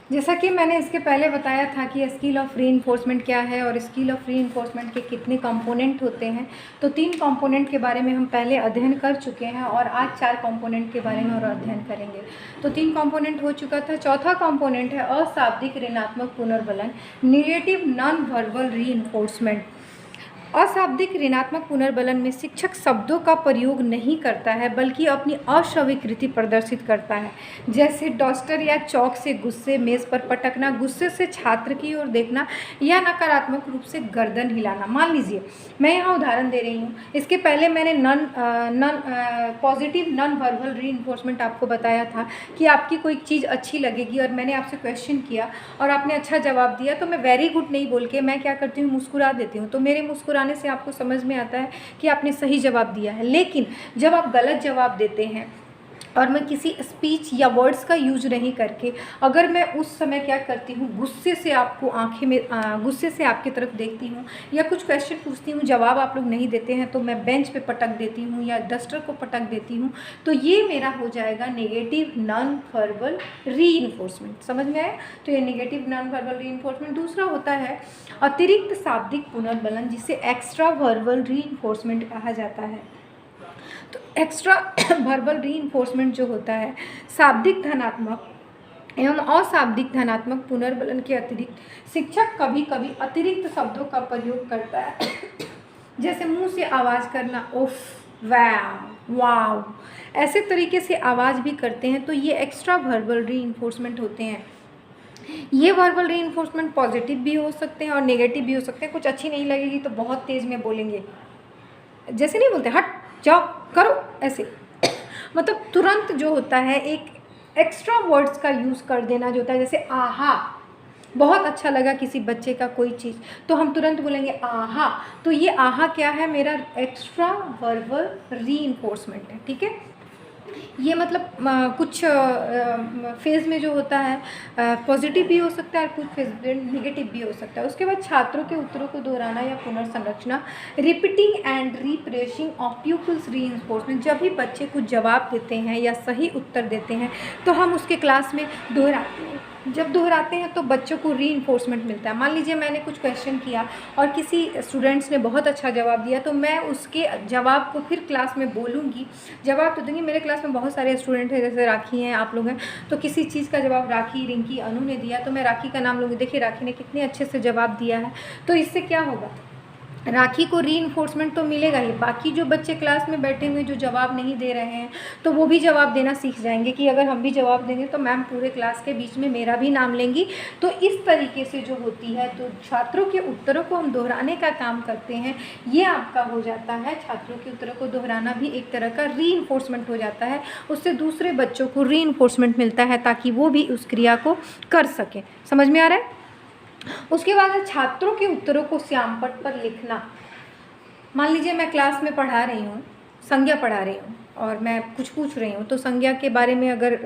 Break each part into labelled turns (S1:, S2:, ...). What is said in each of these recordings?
S1: जैसा कि मैंने इसके पहले बताया था कि स्किल ऑफ रीइंफोर्समेंट क्या है और स्किल ऑफ रीइंफोर्समेंट के कितने कंपोनेंट होते हैं। तो 3 कंपोनेंट के बारे में हम पहले अध्ययन कर चुके हैं और आज 4 कंपोनेंट के बारे में और अध्ययन करेंगे। तो 3 कंपोनेंट हो चुका था। चौथा कंपोनेंट है अशाब्दिक ऋणात्मक पुनर्बलन, नेगेटिव नॉन वर्बल रीइंफोर्समेंट। अशाब्दिक ऋणात्मक पुनर्बलन में शिक्षक शब्दों का प्रयोग नहीं करता है बल्कि अपनी अस्वीकृति प्रदर्शित करता है, जैसे डस्टर या चौक से गुस्से मेज पर पटकना, गुस्से से छात्र की ओर देखना या नकारात्मक रूप से गर्दन हिलाना। मान लीजिए मैं यहाँ उदाहरण दे रही हूँ। इसके पहले मैंने पॉजिटिव नॉन वर्बल रीइंफोर्समेंट आपको बताया था कि आपकी कोई चीज़ अच्छी लगेगी और मैंने आपसे क्वेश्चन किया और आपने अच्छा जवाब दिया तो मैं वेरी गुड नहीं बोल के मैं क्या करती हूँ, मुस्कुरा देती हूँ। तो मेरे मुस्कुराने से आपको समझ में आता है कि आपने सही जवाब दिया है। लेकिन जब आप गलत जवाब देते हैं और मैं किसी स्पीच या वर्ड्स का यूज नहीं करके अगर मैं उस समय क्या करती हूँ, गुस्से से आपको आंखें में गुस्से से आपकी तरफ देखती हूँ या कुछ क्वेश्चन पूछती हूँ, जवाब आप लोग नहीं देते हैं तो मैं बेंच पे पटक देती हूँ या डस्टर को पटक देती हूँ, तो ये मेरा हो जाएगा नेगेटिव नॉन वर्बल रीइंफोर्समेंट। समझ में आया? तो ये नेगेटिव नॉन वर्बल रीइंफोर्समेंट। दूसरा होता है अतिरिक्त शाब्दिक पुनर्बलन, जिसे एक्स्ट्रा वर्बल रीइंफोर्समेंट कहा जाता है। तो एक्स्ट्रा वर्बल रीइंफोर्समेंट जो होता है शाब्दिक धनात्मक एवं अशाब्दिक धनात्मक पुनर्बलन के अतिरिक्त शिक्षक कभी कभी अतिरिक्त शब्दों का प्रयोग करता है, जैसे मुंह से आवाज़ करना, उफ, वाव, वाव, ऐसे तरीके से आवाज़ भी करते हैं। तो ये एक्स्ट्रा वर्बल रीइंफोर्समेंट होते हैं। ये वर्बल रीइंफोर्समेंट पॉजिटिव भी हो सकते हैं और नेगेटिव भी हो सकते हैं। कुछ अच्छी नहीं लगेगी तो बहुत तेज़ में बोलेंगे, जैसे नहीं बोलते हट जाओ करो, ऐसे मतलब तुरंत जो होता है एक एक्स्ट्रा वर्ड्स का यूज़ कर देना जो होता है, जैसे आहा, बहुत अच्छा लगा किसी बच्चे का कोई चीज़ तो हम तुरंत बोलेंगे आहा। तो ये आहा क्या है? मेरा एक्स्ट्रा वर्बल रीइंफोर्समेंट है। ठीक है, ये मतलब कुछ फेज़ में जो होता है पॉजिटिव भी हो सकता है और कुछ फेज़ में नेगेटिव भी हो सकता है। उसके बाद छात्रों के उत्तरों को दोहराना या पुनर्संरचना, repeating and rephrasing of pupils reinforcement. जब भी बच्चे कुछ जवाब देते हैं या सही उत्तर देते हैं तो हम उसके क्लास में दोहराते हैं। जब दोहराते हैं तो बच्चों को रीइंफोर्समेंट मिलता है। मान लीजिए मैंने कुछ क्वेश्चन किया और किसी स्टूडेंट्स ने बहुत अच्छा जवाब दिया तो मैं उसके जवाब को फिर क्लास में बोलूँगी, जवाब तो दूँगी। मेरे क्लास में बहुत सारे स्टूडेंट हैं, जैसे राखी हैं, आप लोग हैं, तो किसी चीज़ का जवाब राखी, रिंकी, अनु ने दिया तो मैं राखी का नाम लूँगी, देखिए राखी ने कितने अच्छे से जवाब दिया है। तो इससे क्या होगा, राखी को रीइंफोर्समेंट तो मिलेगा ही। बाकी जो बच्चे क्लास में बैठे हुए जो जवाब नहीं दे रहे हैं तो वो भी जवाब देना सीख जाएंगे कि अगर हम भी जवाब देंगे तो मैम पूरे क्लास के बीच में मेरा भी नाम लेंगी। तो इस तरीके से जो होती है तो छात्रों के उत्तरों को हम दोहराने का काम करते हैं। ये आपका हो जाता है, छात्रों के उत्तरों को दोहराना भी एक तरह का रीइंफोर्समेंट हो जाता है। उससे दूसरे बच्चों को रीइंफोर्समेंट मिलता है ताकि वो भी उस क्रिया को कर सकें। समझ में आ रहा है? उसके बाद है छात्रों के उत्तरों को श्यामपट्ट पर लिखना। मान लीजिए मैं क्लास में पढ़ा रही हूँ, संज्ञा पढ़ा रही हूँ और मैं कुछ पूछ रही हूँ, तो संज्ञा के बारे में अगर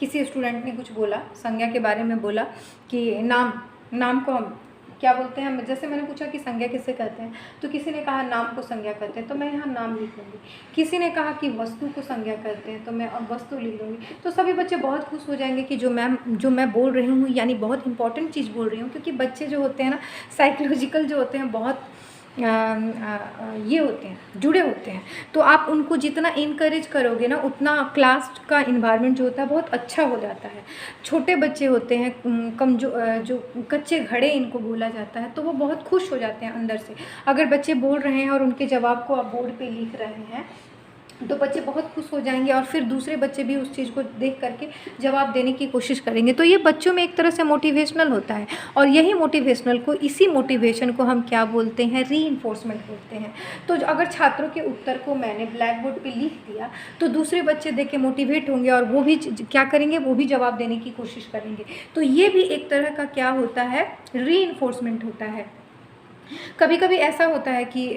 S1: किसी स्टूडेंट ने कुछ बोला, संज्ञा के बारे में बोला कि नाम को हम क्या बोलते हैं, जैसे मैंने पूछा कि संज्ञा किसे कहते हैं, तो किसी ने कहा नाम को संज्ञा कहते हैं, तो मैं यहाँ नाम लिख लूँगी। किसी ने कहा कि वस्तु को संज्ञा कहते हैं, तो मैं अब वस्तु लिख लूँगी। तो सभी बच्चे बहुत खुश हो जाएंगे कि जो मैं बोल रही हूँ यानी बहुत इंपॉर्टेंट चीज़ बोल रही हूँ, क्योंकि बच्चे जो होते हैं ना साइकोलॉजिकल जो होते हैं, बहुत ये होते हैं, जुड़े होते हैं। तो आप उनको जितना इनकरेज करोगे ना उतना क्लास का इन्वायरमेंट जो होता है बहुत अच्छा हो जाता है। छोटे बच्चे होते हैं जो कच्चे घड़े इनको बोला जाता है, तो वो बहुत खुश हो जाते हैं अंदर से। अगर बच्चे बोल रहे हैं और उनके जवाब को आप बोर्ड पे लिख रहे हैं तो बच्चे बहुत खुश हो जाएंगे और फिर दूसरे बच्चे भी उस चीज़ को देख करके जवाब देने की कोशिश करेंगे। तो ये बच्चों में एक तरह से मोटिवेशनल होता है और यही मोटिवेशनल को, इसी मोटिवेशन को हम क्या बोलते हैं, रीइंफोर्समेंट बोलते हैं। तो अगर छात्रों के उत्तर को मैंने ब्लैक बोर्ड पर लिख दिया तो दूसरे बच्चे देख के मोटिवेट होंगे और वो भी क्या करेंगे, वो भी जवाब देने की कोशिश करेंगे। तो ये भी एक तरह का क्या होता है, रीइंफोर्समेंट होता है। कभी कभी ऐसा होता है कि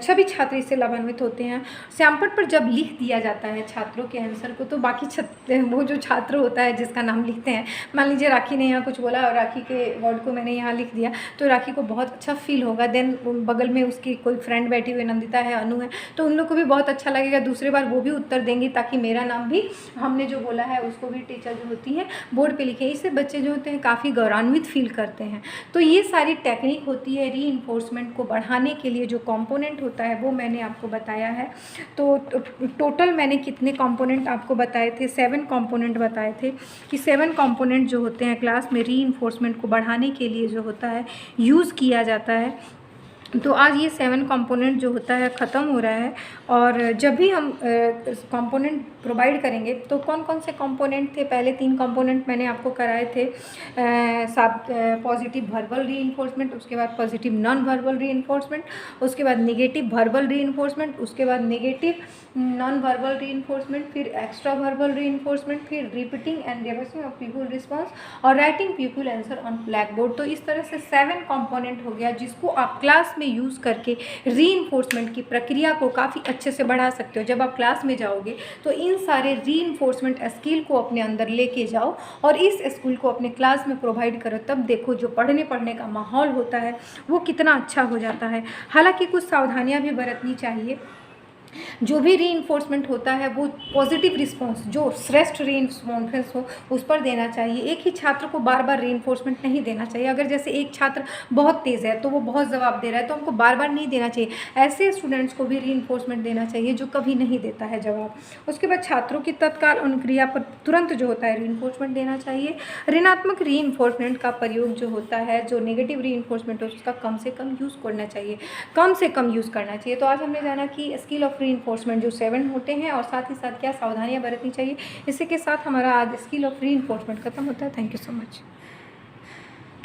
S1: सभी छात्र इससे लाभान्वित होते हैं। सैमपट पर जब लिख दिया जाता है छात्रों के आंसर को, तो बाकी वो जो छात्र होता है जिसका नाम लिखते हैं, मान लीजिए राखी ने यहाँ कुछ बोला और राखी के वर्ड को मैंने यहाँ लिख दिया, तो राखी को बहुत अच्छा फील होगा। देन बगल में उसकी कोई फ्रेंड बैठी हुई, नंदिता है, अनु है, तो उन लोग को भी बहुत अच्छा लगेगा। दूसरी बार वो भी उत्तर देंगी ताकि मेरा नाम भी, हमने जो बोला है उसको भी टीचर जो होती हैं बोर्ड पे लिखे। इससे बच्चे जो होते हैं काफ़ी गौरवान्वित फील करते हैं। तो ये सारी टेक्निक होती है रीइंफोर्समेंट को बढ़ाने के लिए। जो कंपोनेंट होता है वो मैंने आपको बताया है। तो टोटल मैंने कितने कंपोनेंट आपको बताए थे? 7 कंपोनेंट बताए थे कि 7 कंपोनेंट जो होते हैं क्लास में रीइंफोर्समेंट को बढ़ाने के लिए जो होता है यूज़ किया जाता है। तो आज ये 7 कंपोनेंट जो होता है ख़त्म हो रहा है। और जब भी हम कंपोनेंट प्रोवाइड करेंगे तो कौन कौन से कंपोनेंट थे? पहले 3 कंपोनेंट मैंने आपको कराए थे, पॉजिटिव वर्बल रीइंफोर्समेंट, उसके बाद पॉजिटिव नॉन वर्बल रीइंफोर्समेंट, उसके बाद नेगेटिव वर्बल रीइंफोर्समेंट, उसके बाद नेगेटिव नॉन वर्बल रीइंफोर्समेंट, फिर एक्स्ट्रा वर्बल रीइंफोर्समेंट, फिर repeating and reversing of people response और writing people answer on blackboard. तो इस तरह से 7 कंपोनेंट हो गया जिसको आप क्लास में यूज़ करके रीइंफोर्समेंट की प्रक्रिया को काफ़ी अच्छे से बढ़ा सकते हो। जब आप क्लास में जाओगे तो इन सारे रीइंफोर्समेंट स्किल को अपने अंदर लेके जाओ और इस स्किल को अपने क्लास में प्रोवाइड करो, तब देखो जो पढ़ने का माहौल होता है वो कितना अच्छा हो जाता है। हालांकि कुछ सावधानियां भी बरतनी चाहिए। जो भी रीइंफोर्समेंट होता है वो पॉजिटिव रिस्पॉन्स, जो श्रेष्ठ रीइंफोर्समेंट हो उस पर देना चाहिए। एक ही छात्र को बार बार रीइंफोर्समेंट नहीं देना चाहिए। अगर जैसे एक छात्र बहुत तेज़ है तो वो बहुत जवाब दे रहा है तो हमको बार बार नहीं देना चाहिए। ऐसे स्टूडेंट्स को भी रीइंफोर्समेंट देना चाहिए जो कभी नहीं देता है जवाब। उसके बाद छात्रों की तत्काल अनुक्रिया पर तुरंत जो होता है रीइंफोर्समेंट देना चाहिए। ऋणात्मक रीइंफोर्समेंट का प्रयोग जो होता है, जो नेगेटिव रीइंफोर्समेंट है उसका कम से कम यूज़ करना चाहिए, कम से कम यूज़ करना चाहिए। तो आज हमने जाना कि स्किल ऑफ रीइंफोर्समेंट जो 7 होते हैं और साथ ही साथ क्या सावधानियां बरतनी चाहिए। इसी के साथ हमारा आज स्किल ऑफ रीइंफोर्समेंट खत्म होता है। Thank you so much.